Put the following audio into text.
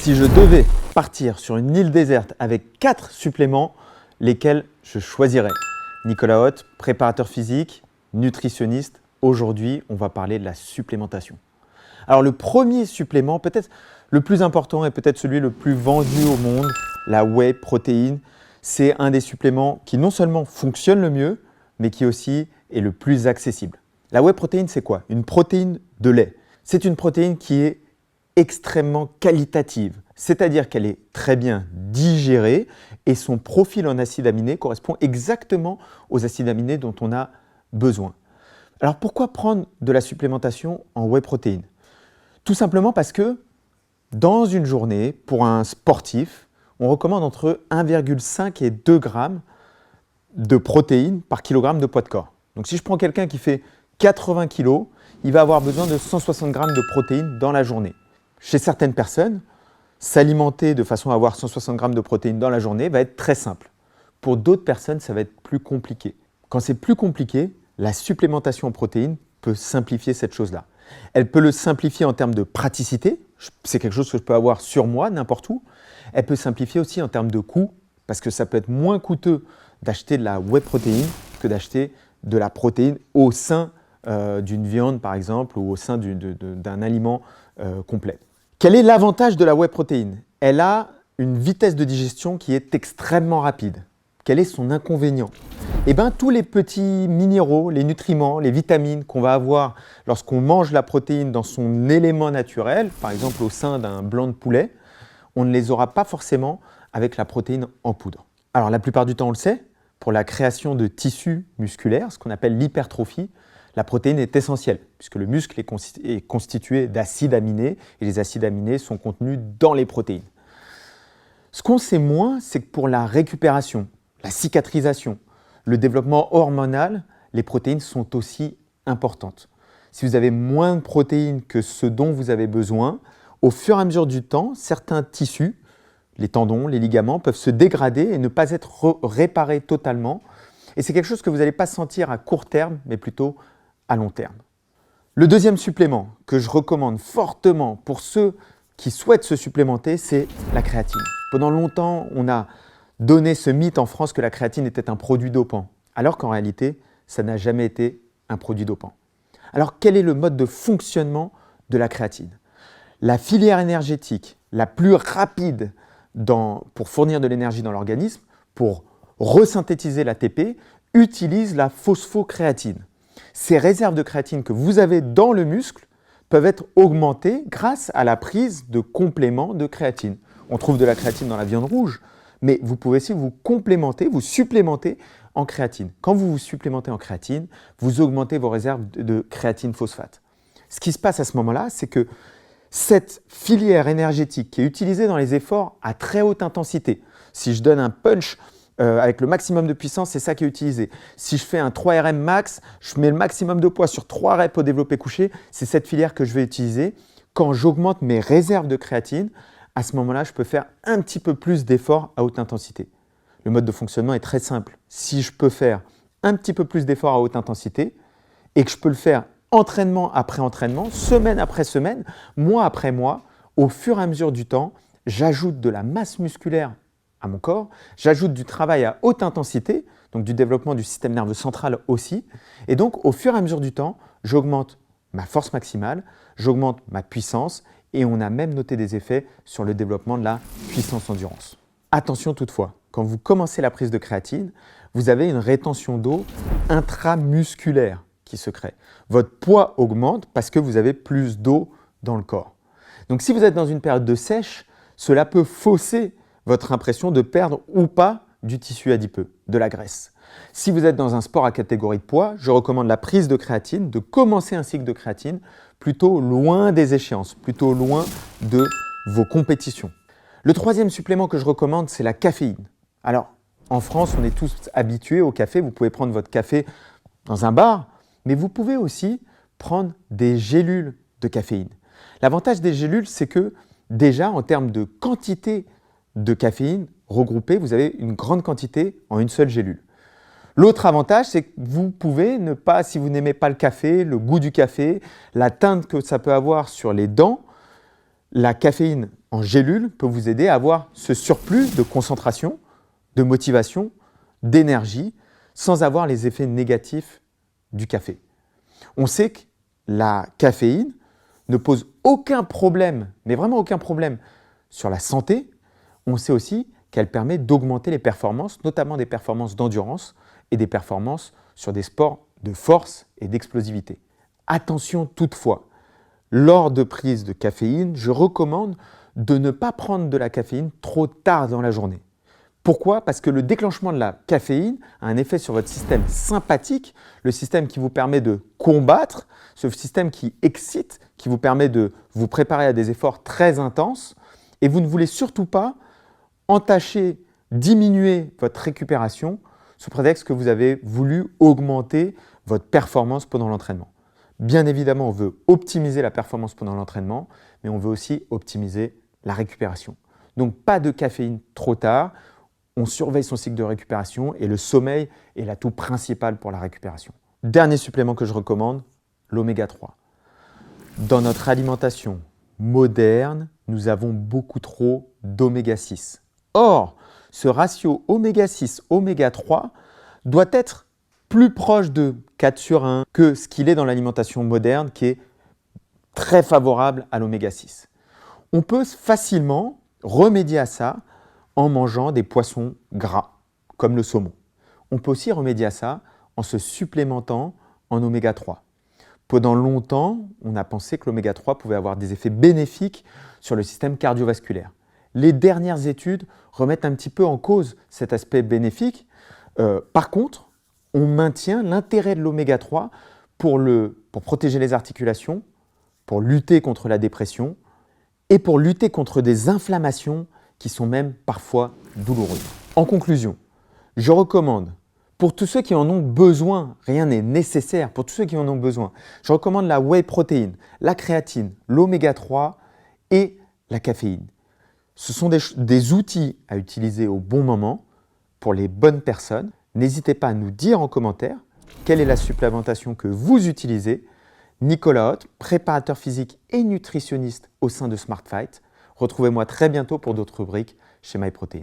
Si je devais partir sur une île déserte avec 4 suppléments, lesquels je choisirais? Nicolas Hott, préparateur physique, nutritionniste. Aujourd'hui, on va parler de la supplémentation. Alors le premier supplément, peut-être le plus important et peut-être celui le plus vendu au monde, la whey protéine, c'est un des suppléments qui non seulement fonctionne le mieux, mais qui aussi est le plus accessible. La whey protéine, c'est quoi? Une protéine de lait. C'est une protéine qui est extrêmement qualitative, c'est-à-dire qu'elle est très bien digérée et son profil en acides aminés correspond exactement aux acides aminés dont on a besoin. Alors pourquoi prendre de la supplémentation en whey protéine? Tout simplement parce que dans une journée, pour un sportif, on recommande entre 1,5 et 2 grammes de protéines par kilogramme de poids de corps. Donc si je prends quelqu'un qui fait 80 kg, il va avoir besoin de 160 grammes de protéines dans la journée. Chez certaines personnes, s'alimenter de façon à avoir 160 grammes de protéines dans la journée va être très simple. Pour d'autres personnes, ça va être plus compliqué. Quand c'est plus compliqué, la supplémentation en protéines peut simplifier cette chose-là. Elle peut le simplifier en termes de praticité, c'est quelque chose que je peux avoir sur moi, n'importe où. Elle peut simplifier aussi en termes de coût, parce que ça peut être moins coûteux d'acheter de la whey protéine que d'acheter de la protéine au sein d'une viande, par exemple, ou au sein d'un aliment complet. Quel est l'avantage de la whey protéine? Elle a une vitesse de digestion qui est extrêmement rapide. Quel est son inconvénient? Eh bien, tous les petits minéraux, les nutriments, les vitamines qu'on va avoir lorsqu'on mange la protéine dans son élément naturel, par exemple au sein d'un blanc de poulet, on ne les aura pas forcément avec la protéine en poudre. Alors la plupart du temps, on le sait, pour la création de tissus musculaires, ce qu'on appelle l'hypertrophie, la protéine est essentielle, puisque le muscle est constitué d'acides aminés, et les acides aminés sont contenus dans les protéines. Ce qu'on sait moins, c'est que pour la récupération, la cicatrisation, le développement hormonal, les protéines sont aussi importantes. Si vous avez moins de protéines que ce dont vous avez besoin, au fur et à mesure du temps, certains tissus, les tendons, les ligaments, peuvent se dégrader et ne pas être réparés totalement. Et c'est quelque chose que vous n'allez pas sentir à court terme, mais plutôt à long terme. Le deuxième supplément que je recommande fortement pour ceux qui souhaitent se supplémenter, c'est la créatine. Pendant longtemps, on a donné ce mythe en France que la créatine était un produit dopant, alors qu'en réalité, ça n'a jamais été un produit dopant. Alors, quel est le mode de fonctionnement de la créatine? La filière énergétique la plus rapide pour fournir de l'énergie dans l'organisme, pour resynthétiser l'ATP, utilise la phosphocréatine. Ces réserves de créatine que vous avez dans le muscle peuvent être augmentées grâce à la prise de compléments de créatine. On trouve de la créatine dans la viande rouge, mais vous pouvez aussi vous complémenter, vous supplémenter en créatine. Quand vous vous supplémentez en créatine, vous augmentez vos réserves de créatine phosphate. Ce qui se passe à ce moment-là, c'est que cette filière énergétique qui est utilisée dans les efforts à très haute intensité, si je donne un punch avec le maximum de puissance, c'est ça qui est utilisé. Si je fais un 3RM max, je mets le maximum de poids sur 3 reps au développé couché, c'est cette filière que je vais utiliser. Quand j'augmente mes réserves de créatine, à ce moment-là, je peux faire un petit peu plus d'efforts à haute intensité. Le mode de fonctionnement est très simple. Si je peux faire un petit peu plus d'efforts à haute intensité et que je peux le faire entraînement après entraînement, semaine après semaine, mois après mois, au fur et à mesure du temps, j'ajoute de la masse musculaire à mon corps, j'ajoute du travail à haute intensité, donc du développement du système nerveux central aussi, et donc au fur et à mesure du temps, j'augmente ma force maximale, j'augmente ma puissance, et on a même noté des effets sur le développement de la puissance endurance. Attention toutefois, quand vous commencez la prise de créatine, vous avez une rétention d'eau intramusculaire qui se crée. Votre poids augmente parce que vous avez plus d'eau dans le corps. Donc si vous êtes dans une période de sèche, cela peut fausser votre impression de perdre ou pas du tissu adipeux, de la graisse. Si vous êtes dans un sport à catégorie de poids, je recommande la prise de créatine, de commencer un cycle de créatine plutôt loin des échéances, plutôt loin de vos compétitions. Le troisième supplément que je recommande, c'est la caféine. Alors, en France, on est tous habitués au café. Vous pouvez prendre votre café dans un bar, mais vous pouvez aussi prendre des gélules de caféine. L'avantage des gélules, c'est que déjà, en termes de quantité de caféine regroupée, vous avez une grande quantité en une seule gélule. L'autre avantage, c'est que vous pouvez ne pas, si vous n'aimez pas le café, le goût du café, la teinte que ça peut avoir sur les dents, la caféine en gélule peut vous aider à avoir ce surplus de concentration, de motivation, d'énergie, sans avoir les effets négatifs du café. On sait que la caféine ne pose aucun problème, mais vraiment aucun problème, sur la santé. On sait aussi qu'elle permet d'augmenter les performances, notamment des performances d'endurance et des performances sur des sports de force et d'explosivité. Attention toutefois, lors de prise de caféine, je recommande de ne pas prendre de la caféine trop tard dans la journée. Pourquoi? Parce que le déclenchement de la caféine a un effet sur votre système sympathique, le système qui vous permet de combattre, ce système qui excite, qui vous permet de vous préparer à des efforts très intenses. Et vous ne voulez surtout pas entacher, diminuer votre récupération sous prétexte que vous avez voulu augmenter votre performance pendant l'entraînement. Bien évidemment, on veut optimiser la performance pendant l'entraînement, mais on veut aussi optimiser la récupération. Donc, pas de caféine trop tard. On surveille son cycle de récupération et le sommeil est l'atout principal pour la récupération. Dernier supplément que je recommande, l'oméga 3. Dans notre alimentation moderne, nous avons beaucoup trop d'oméga 6. Or, ce ratio oméga 6, oméga 3 doit être plus proche de 4 sur 1 que ce qu'il est dans l'alimentation moderne qui est très favorable à l'oméga 6. On peut facilement remédier à ça en mangeant des poissons gras, comme le saumon. On peut aussi remédier à ça en se supplémentant en oméga 3. Pendant longtemps, on a pensé que l'oméga 3 pouvait avoir des effets bénéfiques sur le système cardiovasculaire. Les dernières études remettent un petit peu en cause cet aspect bénéfique. Par contre, on maintient l'intérêt de l'oméga 3 pour protéger les articulations, pour lutter contre la dépression et pour lutter contre des inflammations qui sont même parfois douloureuses. En conclusion, je recommande, pour tous ceux qui en ont besoin, rien n'est nécessaire, pour tous ceux qui en ont besoin, je recommande la whey protéine, la créatine, l'oméga 3 et la caféine. Ce sont des outils à utiliser au bon moment pour les bonnes personnes. N'hésitez pas à nous dire en commentaire quelle est la supplémentation que vous utilisez. Nicolas Hott, préparateur physique et nutritionniste au sein de SmartFight. Retrouvez-moi très bientôt pour d'autres rubriques chez MyProtein.